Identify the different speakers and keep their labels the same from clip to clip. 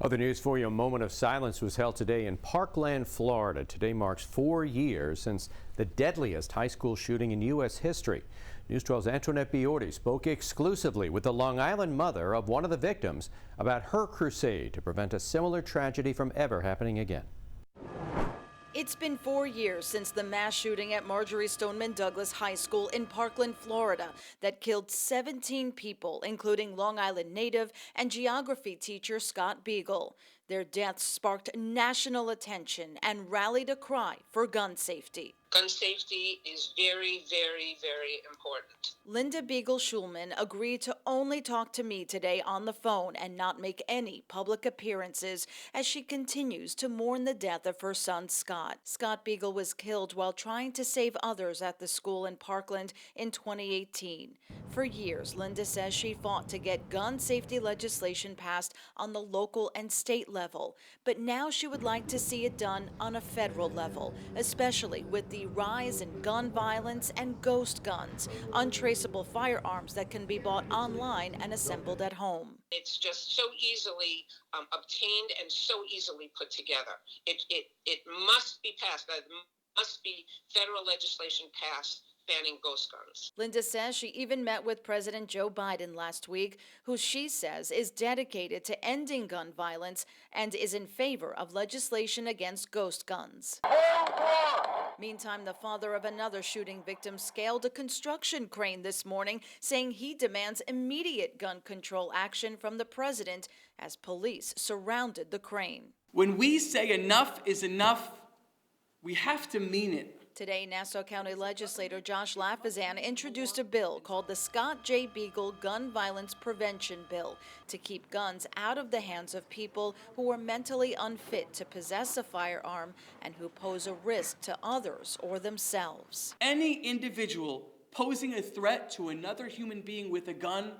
Speaker 1: Other news for you, a moment of silence was held today in Parkland, Florida. Today marks 4 years since the deadliest high school shooting in U.S. history. News 12's Antoinette Biordi spoke exclusively with the Long Island mother of one of the victims about her crusade to prevent a similar tragedy from ever happening again.
Speaker 2: It's been 4 years since the mass shooting at Marjory Stoneman Douglas High School in Parkland, Florida, that killed 17 people, including Long Island native and geography teacher Scott Beagle. Their deaths sparked national attention and rallied a cry for gun safety.
Speaker 3: Gun safety is very, very, very important.
Speaker 2: Linda Beagle-Schulman agreed to only talk to me today on the phone and not make any public appearances as she continues to mourn the death of her son, Scott. Scott Beagle was killed while trying to save others at the school in Parkland in 2018. For years, Linda says she fought to get gun safety legislation passed on the local and state level, but now she would like to see it done on a federal level, especially with the rise in gun violence and ghost guns, untraceable firearms that can be bought online and assembled at home.
Speaker 3: It's just so easily obtained and so easily put together. It must be passed. There must be federal legislation passed banning ghost guns.
Speaker 2: Linda says she even met with President Joe Biden last week, who she says is dedicated to ending gun violence and is in favor of legislation against ghost guns. Meantime, the father of another shooting victim scaled a construction crane this morning, saying he demands immediate gun control action from the president as police surrounded the crane.
Speaker 4: When we say enough is enough, we have to mean it.
Speaker 2: Today, Nassau County legislator Josh Lafazan introduced a bill called the Scott J. Beagle Gun Violence Prevention Bill to keep guns out of the hands of people who are mentally unfit to possess a firearm and who pose a risk to others or themselves.
Speaker 4: Any individual posing a threat to another human being with a gun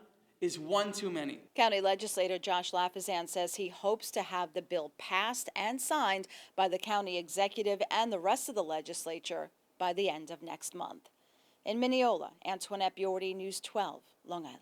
Speaker 4: is one too many.
Speaker 2: County legislator Josh Lafazan says he hopes to have the bill passed and signed by the county executive and the rest of the legislature by the end of next month. In Mineola, Antoinette Biordi, News 12, Long Island.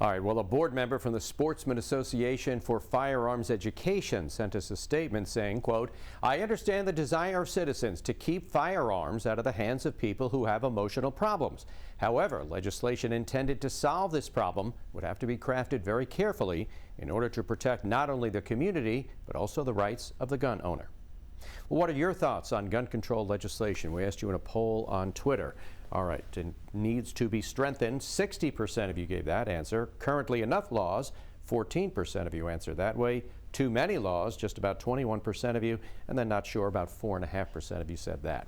Speaker 1: All right, well, a board member from the Sportsman Association for Firearms Education sent us a statement saying, quote, "I understand the desire of citizens to keep firearms out of the hands of people who have emotional problems. However, legislation intended to solve this problem would have to be crafted very carefully in order to protect not only the community, but also the rights of the gun owner." Well, what are your thoughts on gun control legislation? We asked you in a poll on Twitter. All right, it needs to be strengthened. 60% of you gave that answer. Currently enough laws, 14% of you answered that way. Too many laws, just about 21% of you, and then not sure, about 4.5% of you said that.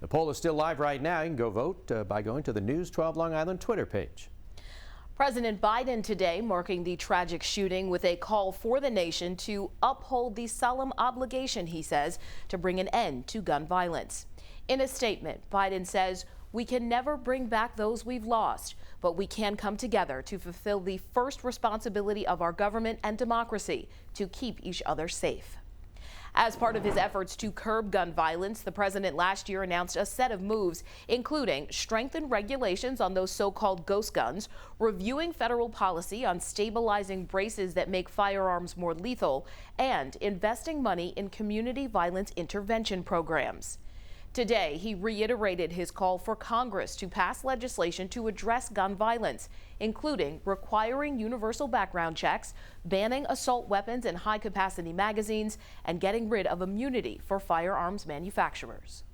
Speaker 1: The poll is still live right now. You can go vote by going to the News 12 Long Island Twitter page.
Speaker 5: President Biden today marking the tragic shooting with a call for the nation to uphold the solemn obligation, he says, to bring an end to gun violence. In a statement, Biden says, "We can never bring back those we've lost, but we can come together to fulfill the first responsibility of our government and democracy, to keep each other safe." As part of his efforts to curb gun violence, the president last year announced a set of moves, including strengthened regulations on those so-called ghost guns, reviewing federal policy on stabilizing braces that make firearms more lethal, and investing money in community violence intervention programs. Today, he reiterated his call for Congress to pass legislation to address gun violence, including requiring universal background checks, banning assault weapons and high-capacity magazines, and getting rid of immunity for firearms manufacturers.